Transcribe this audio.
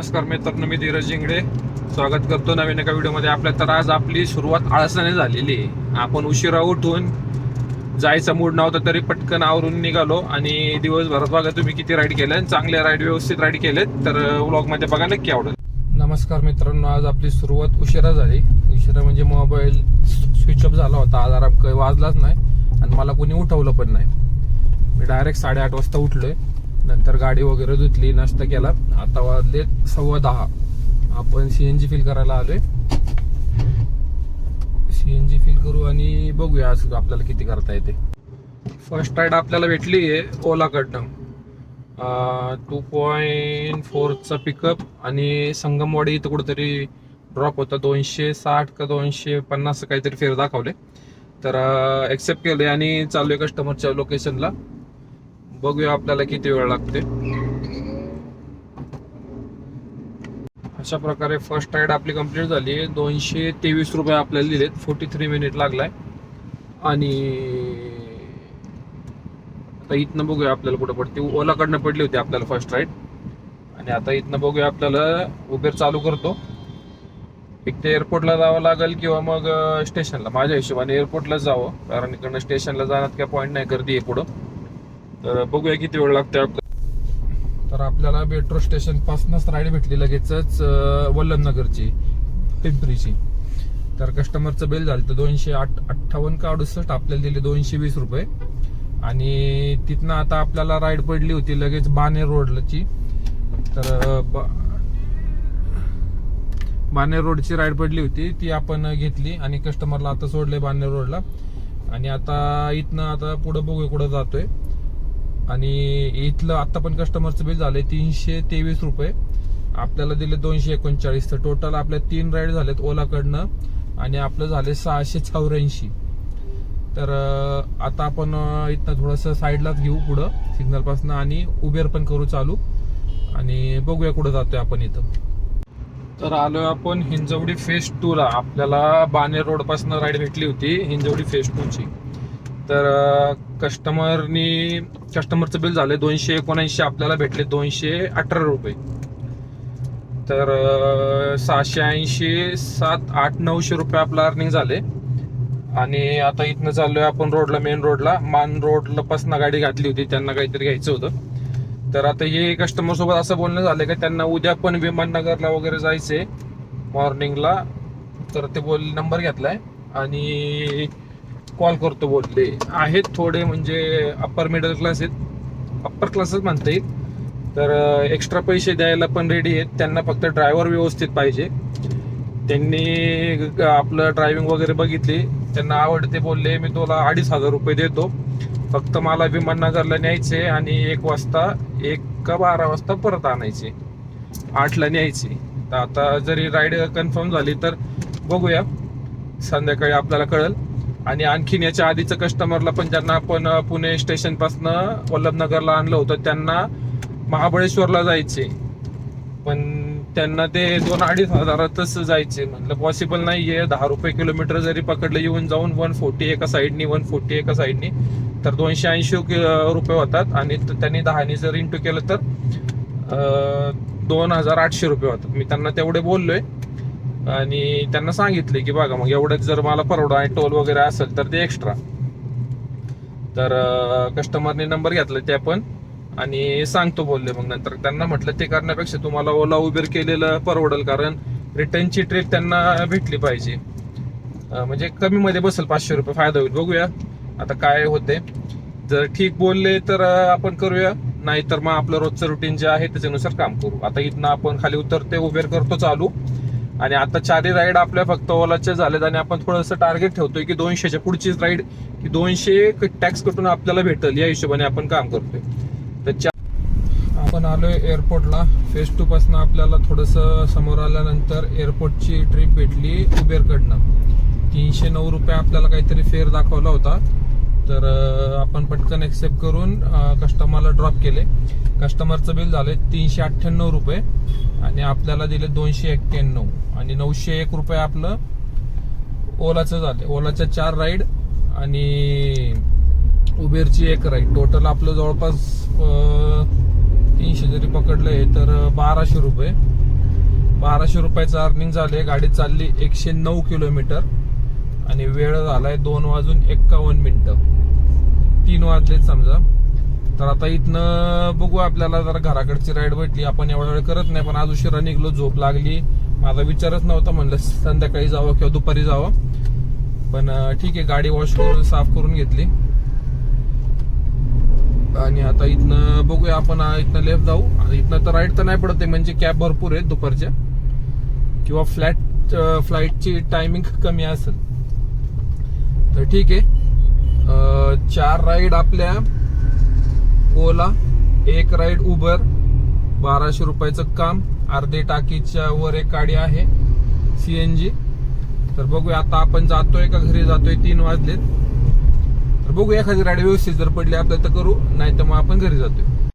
नमस्कार मित्रांनो, मी धीरज जिंगडे स्वागत करतो नवीन एका व्हिडिओमध्ये आपल्या. तर आज आपली सुरुवात आळसाने झालेली आहे. आपण उशिरा उठून जायचा मूड नव्हता तरी पटकन आवरून निघालो आणि दिवसभरात बघा तुम्ही किती राईड केले, चांगले राईड व्यवस्थित राईड केलेत. तर व्लॉग मध्ये बघा नक्की आवडेल. नमस्कार मित्रांनो, आज आपली सुरुवात उशिरा झाली. उशिरा म्हणजे मोबाईल स्विच ऑफ झाला होता, अलार्म काही वाजलाच नाही आणि मला कोणी उठवलं पण नाही. मी डायरेक्ट 8:30 वाजता उठलोय. नंतर गाडी वगैरे धुतली, नाश्ता केला. आता वाजले 10:15. आपण सीएनजी फिल करायला आलोय. सीएनजी फिल करू आणि बघूया आज आपल्याला किती करता येते. फर्स्ट राईड आपल्याला भेटली आहे ओलाकडनं. 2.4चा पिकअप आणि संगमवाडी इथं कुठेतरी ड्रॉप होता. 260 का 250 काहीतरी फेर दाखवले. तर एक्सेप्ट केले आणि चालू आहे कस्टमरच्या लोकेशनला. बघूया आपल्याला किती वेळ लागते. अशा प्रकारे फर्स्ट राईड आपली कंप्लीट झाली. 223 रुपये आपल्याला दिलेत. 43 मिनिट लागलाय. आणि आता इथनं बघूया आपल्याला कुठं पडते. ओलाकडनं पडली होती आपल्याला फर्स्ट राईड. आणि आता इथनं बघूया आपल्याला उबेर चालू करतो. एक ते एअरपोर्टला जावं लागेल किंवा मग स्टेशनला. माझ्या हिशोबाने एअरपोर्टलाच जावं, कारण इकडनं स्टेशनला जाण्यात काय पॉईंट नाही, गर्दी आहे पुढं. तर बघूया किती वेळ लागते आपल्याला. तर आपल्याला मेट्रो स्टेशन पासूनच राईड भेटली लगेचच वल्लभनगरची, पिंपरीची. तर कस्टमरचं बिल झालं तर 258 का 68 आपल्याला दिले 220 रुपये. आणि तिथनं आता आपल्याला राईड पडली होती लगेच बाणेर रोडची. तर बाणेर रोडची राईड पडली होती, ती आपण घेतली आणि कस्टमरला आता सोडले बाणेर रोडला. आणि आता इथनं आता पुढे बघूया कुठं जातोय. आणि इथलं आता पण कस्टमरचं बिल झालंय 323 रुपये. आपल्याला दिले 239. तर टोटल आपल्या 3 राईड झालेत ओलाकडनं आणि आपलं झाले 684. तर आता आपण इथनं थोडंसं साईडलाच घेऊ पुढं सिग्नल पासून आणि उबेर पण करू चालू आणि बघूया कुठं जातोय आपण इथं. तर आलोय आपण हिंजवडी फेज 2 ला. आपल्याला बाणेर रोड पासून राईड भेटली होती हिंजवडी फेज 2 ची. तर कस्टमरचं बिल झालं 279. आपल्याला भेटले 218 रुपये. तर 680, 7, 8, 900 रुपये आपलं अर्निंग झाले. आणि आता इथनं चाललोय आपण रोडला, मेन रोडला. मान रोडला पासून गाडी घातली होती, त्यांना काहीतरी घ्यायचं होतं. तर आता हे कस्टमर सोबत असं बोलणं झालं की त्यांना उद्या पण विमाननगरला वगैरे जायचंय मॉर्निंगला. तर ते नंबर घेतलाय आणि कॉल करतो बोलले. आहेत थोडे म्हणजे अप्पर मिडल क्लास आहेत, अप्पर क्लासच म्हणता येईल. तर एक्स्ट्रा पैसे द्यायला पण रेडी आहेत. त्यांना फक्त ड्रायव्हर व्यवस्थित पाहिजे. त्यांनी आपलं ड्रायव्हिंग वगैरे बघितली, त्यांना आवडते. बोलले मी तुला 2,500 रुपये देतो, फक्त मला विमाननगरला न्यायचे आणि 1 वाजता 1 का 12 वाजता परत आणायचे, 8ला न्यायचे. तर आता जरी राईड कन्फर्म झाली तर बघूया, संध्याकाळी आपल्याला कळेल. आणि आणखीन याच्या आधीचं कस्टमरला पण, ज्यांना आपण पुणे स्टेशन पासून वल्लभनगरला आणलं होतं, त्यांना महाबळेश्वरला जायचे. पण त्यांना ते 2-2.5 हजारातच जायचे. म्हटलं पॉसिबल नाहीये. 10 रुपये किलोमीटर जरी पकडलं येऊन जाऊन, 140 एका साईडनी, 140 एका साईडनी, तर 280 रुपये होतात. आणि त्यांनी 10 जर इंटू केलं तर 2,800 रुपये होतात. मी त्यांना तेवढे बोललोय आणि त्यांना सांगितले की बघा मग एवढंच जर मला परवडा आणि टोल वगैरे असेल तर ते एक्स्ट्रा. तर कस्टमरने नंबर घेतला ते पण आणि सांगतो बोलले. मग नंतर त्यांना म्हटलं ते करण्यापेक्षा तुम्हाला ओला उबेर केलेलं परवडेल, कारण रिटर्नची ट्रिप त्यांना भेटली पाहिजे. म्हणजे कमी मध्ये बसेल, 500 रुपये फायदा होईल. बघूया आता काय होते. जर ठीक बोलले तर आपण करूया, नाहीतर मग आपलं रोजचं रुटीन जे आहे त्याच्यानुसार काम करू. आता इथनं आपण खाली उतरते, उबेर करतो चालू. आणि आता 4 राईड आपल्या फक्त ओलाचे झालेत आणि आपण थोडंसं टार्गेट ठेवतोय की 200च्या पुढचीच राईड की 200 टॅक्स कटून आपल्याला भेटेल, या हिशोबाने आपण काम करतोय. तर आपण आलोय एअरपोर्टला. फेज 2 पासून आपल्याला थोडंसं समोर आल्यानंतर एअरपोर्टची ट्रिप भेटली उबेरकडनं. 309 रुपये आपल्याला काहीतरी फेअर दाखवला होता. तर आपण पटकन एक्सेप्ट करून कस्टमरला ड्रॉप केले. कस्टमरचं बिल झालं 398 रुपये आणि आपल्याला दिले 291 आणि 901 रुपये आपलं ओलाचं झाले. ओलाच्या 4 राईड आणि उबेरची 1 राईड. टोटल आपलं जवळपास 300 जरी पकडलंय तर 1200 रुपये 1200 रुपयाचं अर्निंग झाले. गाडी चालली 109 किलोमीटर आणि वेळ झालाय 2:51. 3 वाजलेत समजा. तर आता इथनं बघू, आपल्याला जरा घराकडची राईड भेटली. आपण एवढा वेळ करत नाही, पण आज उशिरा निघलो, झोप लागली. माझा विचारच नव्हता, म्हणलं संध्याकाळी जावं किंवा दुपारी जावं. पण ठीक आहे, गाडी वॉश करून साफ करून घेतली आणि आता इथनं बघूया, आपण इथनं लेफ्ट जाऊ. इथनं तर राईड तर नाही पडत आहे, म्हणजे कॅब भरपूर आहेत दुपारच्या, किंवा फ्लाईटची टायमिंग कमी असेल. तर ठीक आहे, 4 राईड आपल्या ओला, 1 राईड उबर, 1200 रुपयाचं काम, अर्धे टाकीच्या वर एक गाडी आहे CNG. तर बघूया आता आपण जातोय का घरी जातोय. 3 वाजलेत. तर बघू, एखादी राईड व्यवस्थित जर पडली आपल्याला तर करू, नाही तर मग आपण घरी जातोय.